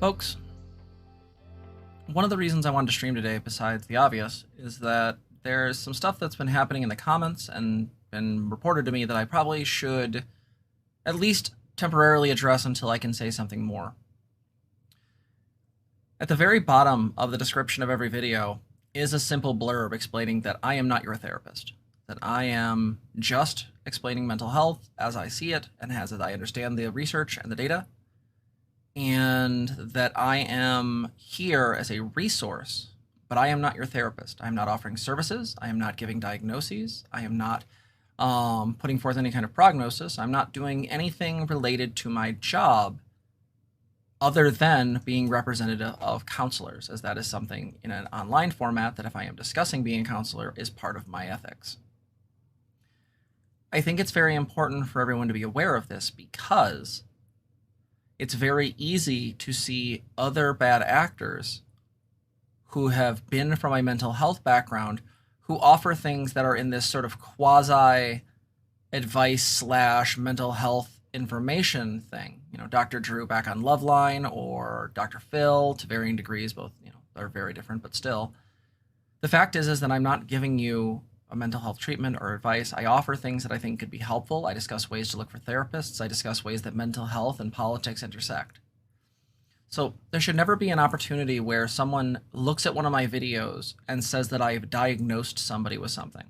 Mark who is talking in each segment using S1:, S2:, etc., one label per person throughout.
S1: Folks, one of the reasons I wanted to stream today, besides the obvious, is that there's some stuff that's been happening in the comments and been reported to me that I probably should at least temporarily address until I can say something more. At the very bottom of the description of every video is a simple blurb explaining that I am not your therapist, that I am just explaining mental health as I see it and as I understand the research and the data, and that I am here as a resource, but I am not your therapist. I am not offering services. I am not giving diagnoses. I am not putting forth any kind of prognosis. I'm not doing anything related to my job other than being representative of counselors, as that is something in an online format that if I am discussing being a counselor is part of my ethics. I think it's very important for everyone to be aware of this because it's very easy to see other bad actors who have been from a mental health background who offer things that are in this sort of quasi advice / mental health information thing. You know, Dr. Drew back on Loveline or Dr. Phil to varying degrees, both, you know, are very different, but still. The fact is that I'm not giving you a mental health treatment or advice. I offer things that I think could be helpful. I discuss ways to look for therapists. I discuss ways that mental health and politics intersect. So there should never be an opportunity where someone looks at one of my videos and says that I've diagnosed somebody with something.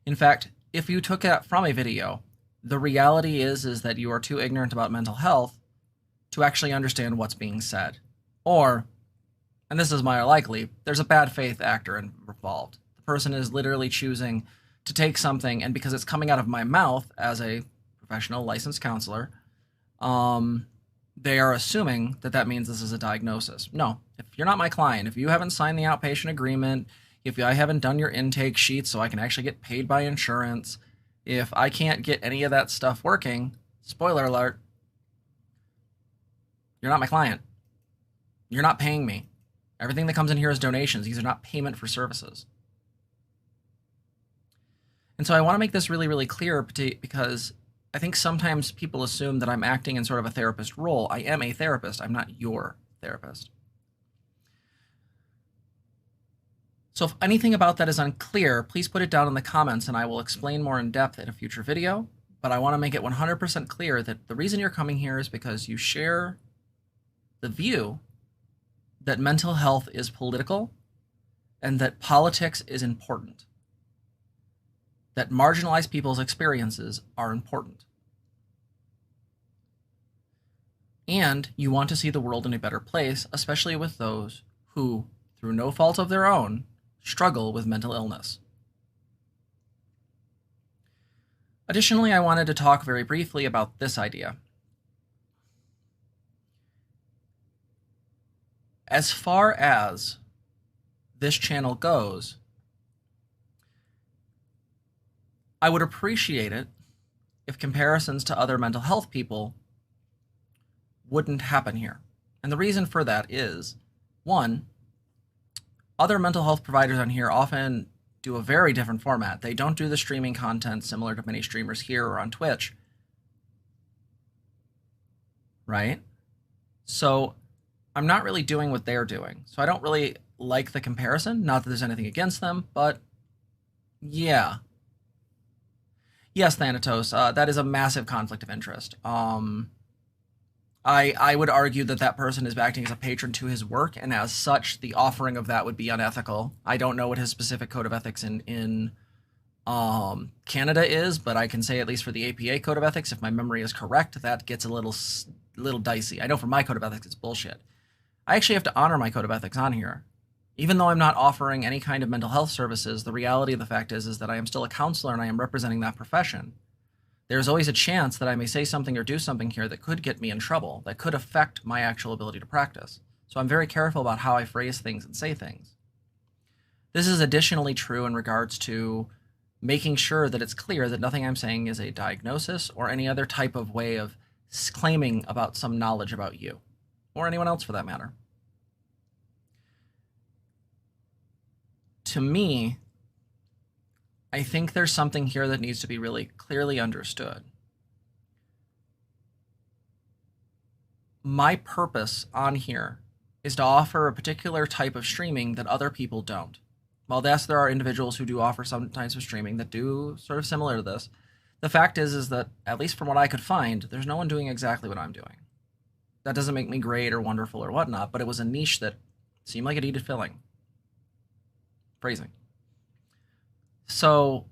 S1: In fact, if you took that from a video, the reality is that you are too ignorant about mental health to actually understand what's being said. Or, and this is more likely, there's a bad faith actor involved. Person is literally choosing to take something, and because it's coming out of my mouth as a professional licensed counselor, they are assuming that that means this is a diagnosis. No, if you're not my client, if you haven't signed the outpatient agreement, if I haven't done your intake sheets so I can actually get paid by insurance, if I can't get any of that stuff working, spoiler alert, you're not my client. You're not paying me. Everything that comes in here is donations. These are not payment for services. And so I want to make this really, really clear because I think sometimes people assume that I'm acting in sort of a therapist role. I am a therapist. I'm not your therapist. So if anything about that is unclear, please put it down in the comments and I will explain more in depth in a future video. But I want to make it 100% clear that the reason you're coming here is because you share the view that mental health is political and that politics is important. That marginalized people's experiences are important. And you want to see the world in a better place, especially with those who, through no fault of their own, struggle with mental illness. Additionally, I wanted to talk very briefly about this idea. As far as this channel goes, I would appreciate it if comparisons to other mental health people wouldn't happen here. And the reason for that is, one, other mental health providers on here often do a very different format. They don't do the streaming content similar to many streamers here or on Twitch. Right? So I'm not really doing what they're doing. So I don't really like the comparison. Not that there's anything against them, but yeah. Yes, Thanatos, that is a massive conflict of interest. I would argue that that person is acting as a patron to his work, and as such, the offering of that would be unethical. I don't know what his specific code of ethics in Canada is, but I can say at least for the APA code of ethics, if my memory is correct, that gets a little dicey. I know for my code of ethics, it's bullshit. I actually have to honor my code of ethics on here. Even though I'm not offering any kind of mental health services, the reality of the fact is that I am still a counselor and I am representing that profession. There's always a chance that I may say something or do something here that could get me in trouble, that could affect my actual ability to practice. So I'm very careful about how I phrase things and say things. This is additionally true in regards to making sure that it's clear that nothing I'm saying is a diagnosis or any other type of way of claiming about some knowledge about you, or anyone else for that matter. To me, I think there's something here that needs to be really clearly understood. my purpose on here is to offer a particular type of streaming that other people don't. While yes, there are individuals who do offer some types of streaming that do sort of similar to this, the fact is that, at least from what I could find, there's no one doing exactly what I'm doing. That doesn't make me great or wonderful or whatnot, but it was a niche that seemed like it needed filling. Phrasing. So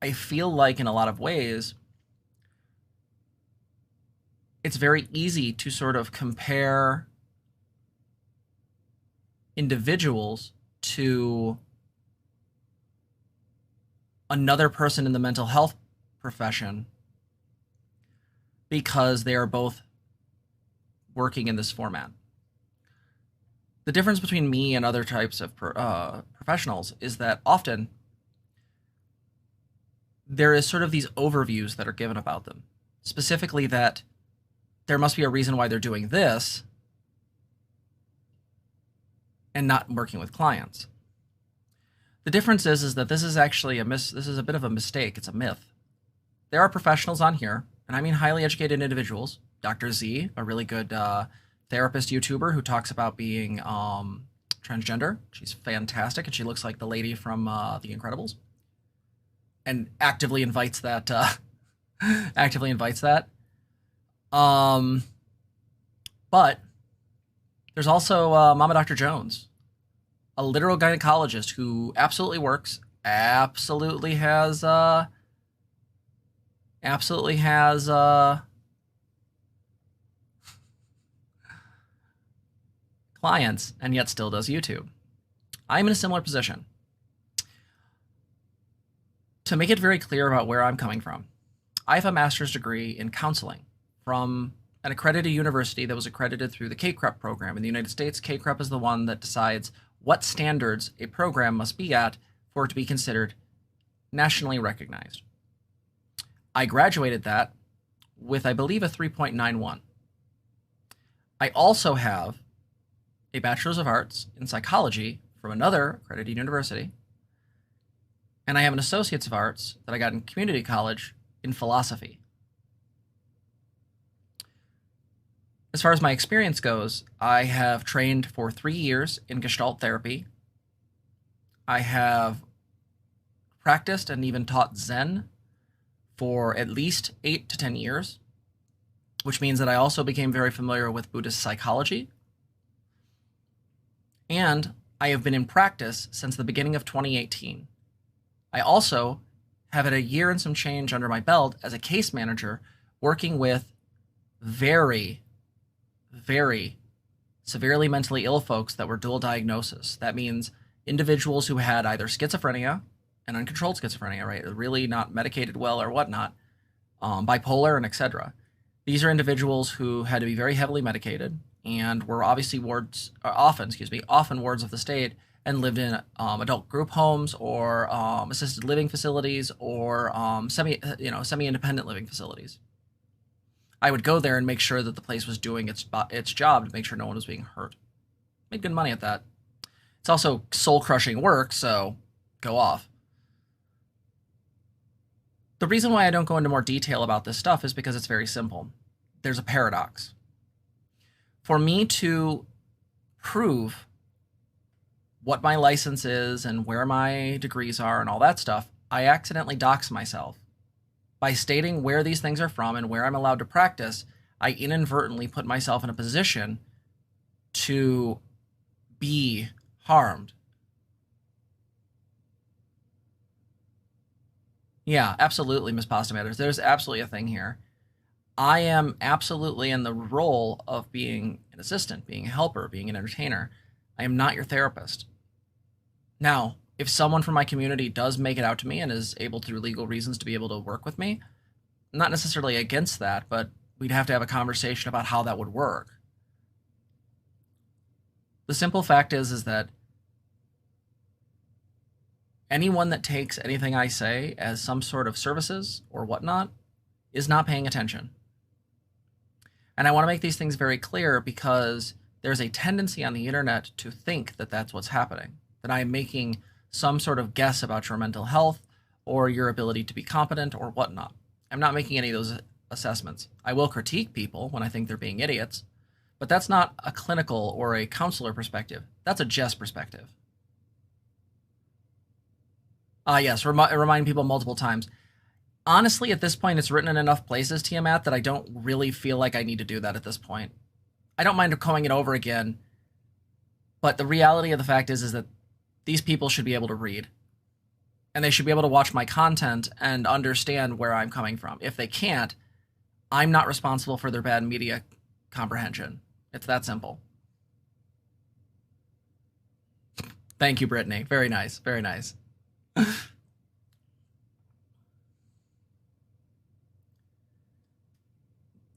S1: I feel like in a lot of ways, it's very easy to sort of compare individuals to another person in the mental health profession because they are both working in this format. The difference between me and other types of professionals is that often there is sort of these overviews that are given about them, specifically that there must be a reason why they're doing this and not working with clients. The difference is that this is actually this is a bit of a mistake. It's a myth. There are professionals on here, and I mean highly educated individuals. Dr. Z, a really good therapist YouTuber who talks about being transgender. She's fantastic, and she looks like the lady from The Incredibles, and actively invites that. But there's also Mama Dr. Jones, a literal gynecologist who absolutely works, absolutely has clients, and yet still does YouTube. I'm in a similar position. To make it very clear about where I'm coming from, I have a master's degree in counseling from an accredited university that was accredited through the CACREP program. In the United States, CACREP is the one that decides what standards a program must be at for it to be considered nationally recognized. I graduated that with, I believe, a 3.91. I also have a Bachelor's of Arts in Psychology from another accredited university, and I have an Associate's of Arts that I got in community college in philosophy. As far as my experience goes, I have trained for 3 years in Gestalt therapy. I have practiced and even taught Zen for at least 8 to 10 years, which means that I also became very familiar with Buddhist psychology. And I have been in practice since the beginning of 2018. I also have had a year and some change under my belt as a case manager working with very, very severely mentally ill folks that were dual diagnosis. That means individuals who had either schizophrenia and uncontrolled schizophrenia, right, really not medicated well or whatnot, bipolar and etc. These are individuals who had to be very heavily medicated and were obviously often wards of the state, and lived in adult group homes or assisted living facilities or semi-independent living facilities. I would go there and make sure that the place was doing its job to make sure no one was being hurt. Made good money at that. It's also soul-crushing work, so go off. The reason why I don't go into more detail about this stuff is because it's very simple. There's a paradox. For me to prove what my license is and where my degrees are and all that stuff, I accidentally dox myself. By stating where these things are from and where I'm allowed to practice, I inadvertently put myself in a position to be harmed. Yeah, absolutely, Ms. Pasta Matters. There's absolutely a thing here. I am absolutely in the role of being an assistant, being a helper, being an entertainer. I am not your therapist. Now, if someone from my community does make it out to me and is able through legal reasons to be able to work with me, I'm not necessarily against that, but we'd have to have a conversation about how that would work. The simple fact is that anyone that takes anything I say as some sort of services or whatnot is not paying attention. And I want to make these things very clear because there's a tendency on the internet to think that that's what's happening, that I am making some sort of guess about your mental health or your ability to be competent or whatnot. I'm not making any of those assessments. I will critique people when I think they're being idiots, but that's not a clinical or a counselor perspective. That's a Jess perspective. Yes, remind people multiple times. Honestly, at this point, it's written in enough places, Tiamat, that I don't really feel like I need to do that at this point. I don't mind going it over again, but the reality of the fact is that these people should be able to read. And they should be able to watch my content and understand where I'm coming from. If they can't, I'm not responsible for their bad media comprehension. It's that simple. Thank you, Brittany. Very nice. Very nice.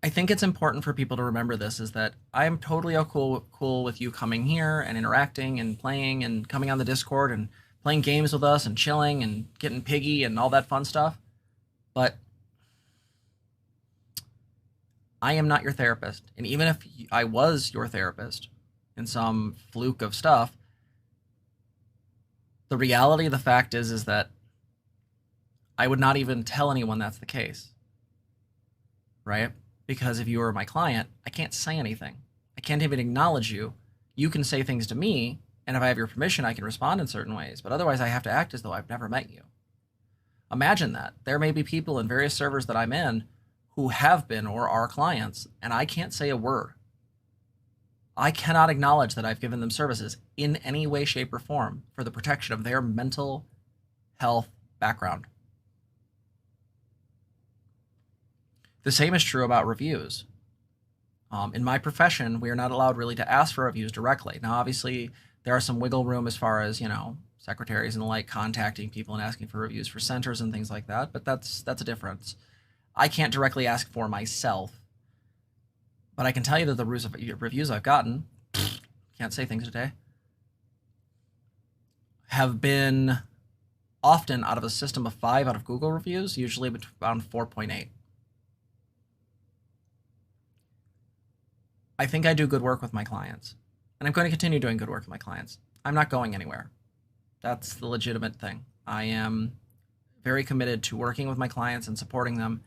S1: I think it's important for people to remember this, is that I am totally cool with you coming here and interacting and playing and coming on the Discord and playing games with us and chilling and getting piggy and all that fun stuff. But I am not your therapist. And even if I was your therapist in some fluke of stuff, the reality of the fact is that I would not even tell anyone that's the case. Right? Because if you were my client, I can't say anything. I can't even acknowledge you. You can say things to me, and if I have your permission, I can respond in certain ways. But otherwise, I have to act as though I've never met you. Imagine that. There may be people in various servers that I'm in who have been or are clients, and I can't say a word. I cannot acknowledge that I've given them services in any way, shape, or form for the protection of their mental health background. The same is true about reviews. In my profession, we are not allowed really to ask for reviews directly. Now, obviously, there are some wiggle room as far as, secretaries and the like contacting people and asking for reviews for centers and things like that, but that's a difference. I can't directly ask for myself, but I can tell you that the reviews I've gotten, can't say things today, have been often out of a system of 5 out of Google reviews, usually around 4.8. I think I do good work with my clients, and I'm going to continue doing good work with my clients. I'm not going anywhere. That's the legitimate thing. I am very committed to working with my clients and supporting them,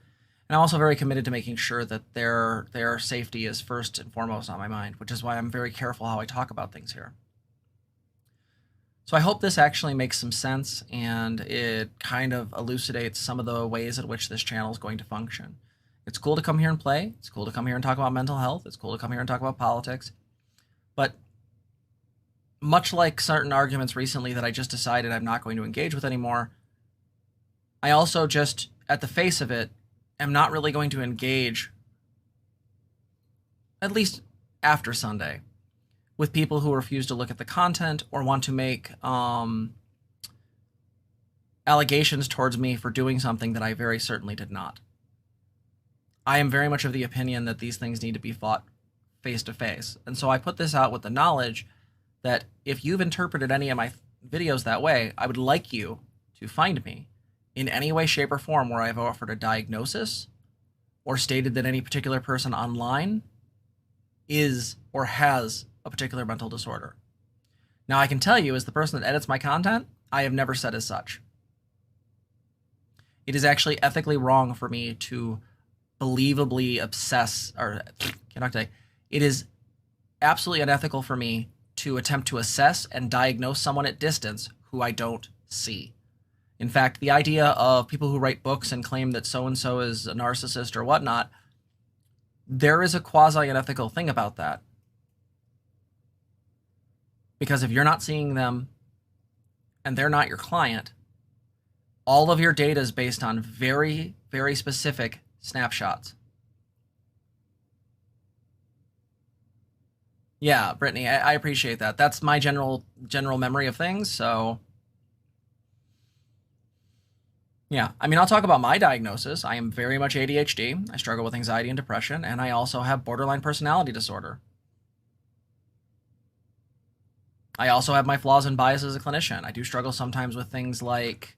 S1: and I'm also very committed to making sure that their safety is first and foremost on my mind, which is why I'm very careful how I talk about things here. So I hope this actually makes some sense, and it kind of elucidates some of the ways in which this channel is going to function. It's cool to come here and play. It's cool to come here and talk about mental health. It's cool to come here and talk about politics. But much like certain arguments recently that I just decided I'm not going to engage with anymore, I also just, at the face of it, am not really going to engage, at least after Sunday, with people who refuse to look at the content or want to make allegations towards me for doing something that I very certainly did not. I am very much of the opinion that these things need to be fought face to face. And so I put this out with the knowledge that if you've interpreted any of my videos that way, I would like you to find me in any way, shape, or form where I've offered a diagnosis or stated that any particular person online is or has a particular mental disorder. Now, I can tell you, as the person that edits my content, I have never said as such. It is actually ethically wrong for me to believably obsess, or it is absolutely unethical for me to attempt to assess and diagnose someone at distance who I don't see. In fact, the idea of people who write books and claim that so-and-so is a narcissist or whatnot, there is a quasi-unethical thing about that. Because if you're not seeing them and they're not your client, all of your data is based on very, very specific snapshots. Yeah, Brittany, I appreciate that. That's my general memory of things, so yeah. I mean, I'll talk about my diagnosis. I am very much ADHD. I struggle with anxiety and depression, and I also have borderline personality disorder. I also have my flaws and biases as a clinician. I do struggle sometimes with things like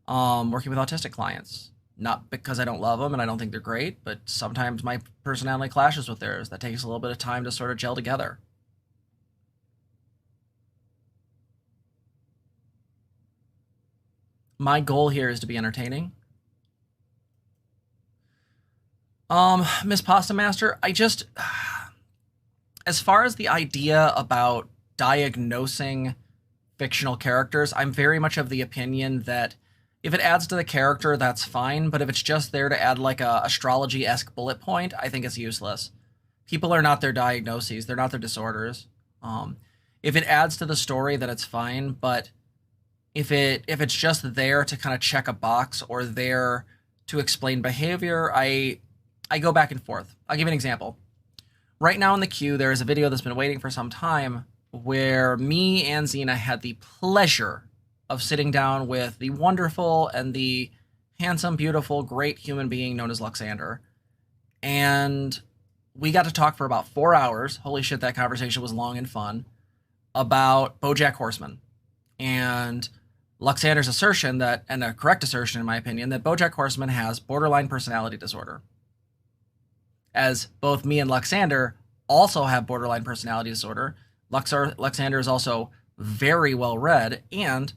S1: working with autistic clients. Not because I don't love them and I don't think they're great, but sometimes my personality clashes with theirs. That takes a little bit of time to sort of gel together. My goal here is to be entertaining. Miss Pasta Master, as far as the idea about diagnosing fictional characters, I'm very much of the opinion that if it adds to the character, that's fine, but if it's just there to add like a astrology-esque bullet point, I think it's useless. People are not their diagnoses, they're not their disorders. If it adds to the story, then it's fine, but if it's just there to kind of check a box or there to explain behavior, I go back and forth. I'll give you an example. Right now in the queue, there is a video that's been waiting for some time where me and Zena had the pleasure of sitting down with the wonderful and the handsome, beautiful, great human being known as LiQWYD. And we got to talk for about 4 hours. Holy shit, that conversation was long and fun. About BoJack Horseman. And LiQWYD's assertion that, and a correct assertion in my opinion, that BoJack Horseman has borderline personality disorder. As both me and LiQWYD also have borderline personality disorder. LiQWYD is also very well read, and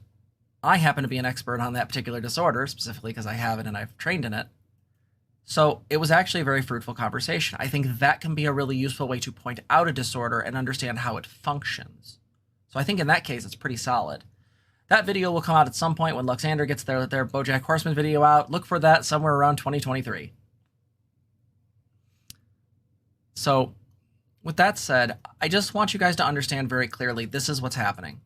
S1: I happen to be an expert on that particular disorder, specifically because I have it and I've trained in it. So it was actually a very fruitful conversation. I think that can be a really useful way to point out a disorder and understand how it functions. So I think in that case, it's pretty solid. That video will come out at some point when LiQWYD gets their BoJack Horseman video out. Look for that somewhere around 2023. So with that said, I just want you guys to understand very clearly this is what's happening.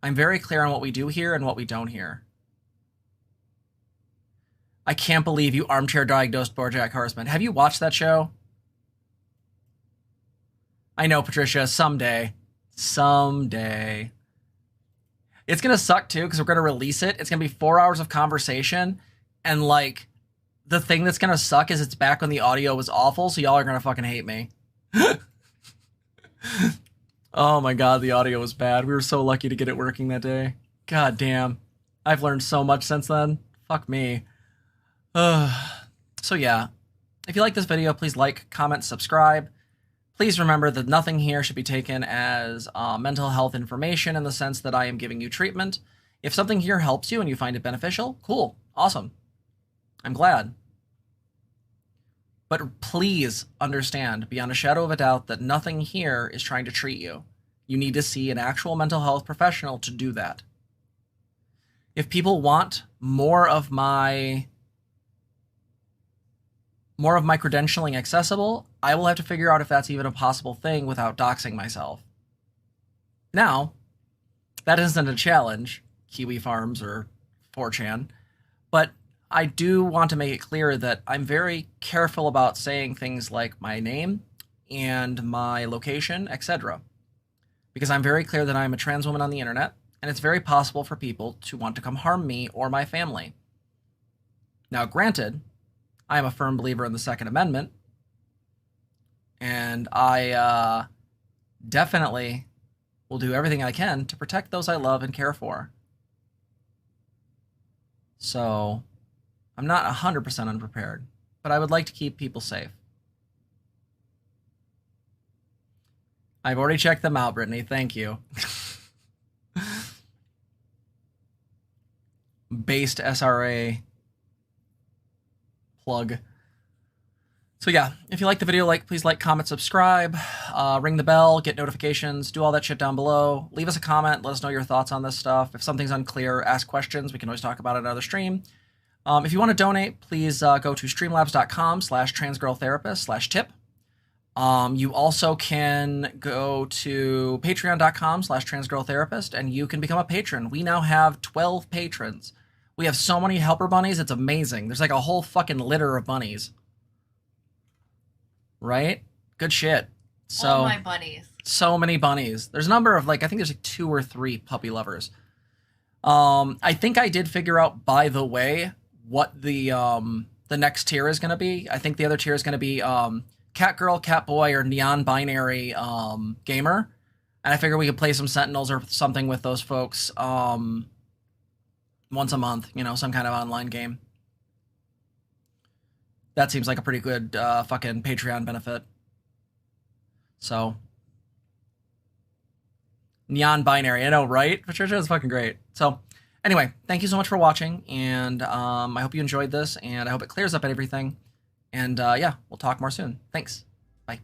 S1: I'm very clear on what we do here and what we don't here. I can't believe you armchair diagnosed BoJack Horseman. Have you watched that show? I know, Patricia, someday. Someday. It's going to suck, too, because we're going to release it. It's going to be 4 hours of conversation, and, like, the thing that's going to suck is it's back when the audio was awful, so y'all are going to fucking hate me. Oh my god, the audio was bad. We were so lucky to get it working that day. God damn. I've learned so much since then. Fuck me. So yeah, if you like this video, please like, comment, subscribe. Please remember that nothing here should be taken as mental health information in the sense that I am giving you treatment. If something here helps you and you find it beneficial, cool, awesome. I'm glad. But please understand, beyond a shadow of a doubt, that nothing here is trying to treat you. You need to see an actual mental health professional to do that. If people want more of my credentialing accessible, I will have to figure out if that's even a possible thing without doxing myself. Now, that isn't a challenge, Kiwi Farms or 4chan, but I do want to make it clear that I'm very careful about saying things like my name and my location, etc. Because I'm very clear that I'm a trans woman on the internet, and it's very possible for people to want to come harm me or my family. Now, granted, I am a firm believer in the Second Amendment, and I definitely will do everything I can to protect those I love and care for. So I'm not 100% unprepared, but I would like to keep people safe. I've already checked them out, Brittany. Thank you. Based SRA plug. So yeah, if you like the video, please like, comment, subscribe, ring the bell, get notifications, do all that shit down below. Leave us a comment, let us know your thoughts on this stuff. If something's unclear, ask questions. We can always talk about it in another stream. If you want to donate, please go to streamlabs.com/transgirltherapist/tip. You also can go to patreon.com/transgirltherapist and you can become a patron. We now have 12 patrons. We have so many helper bunnies, it's amazing. There's like a whole fucking litter of bunnies. Right? Good shit. So,
S2: all my bunnies.
S1: So many bunnies. There's a number of, I think there's 2 or 3 puppy lovers. I think I did figure out, by the way, what the next tier is going to be. I think the other tier is going to be cat girl, cat boy, or neon binary gamer. And I figure we could play some Sentinels or something with those folks once a month, some kind of online game. That seems like a pretty good fucking Patreon benefit. So, neon binary, I know, right? Patricia is fucking great. So, anyway, thank you so much for watching, and I hope you enjoyed this, and I hope it clears up everything. And yeah, we'll talk more soon. Thanks. Bye.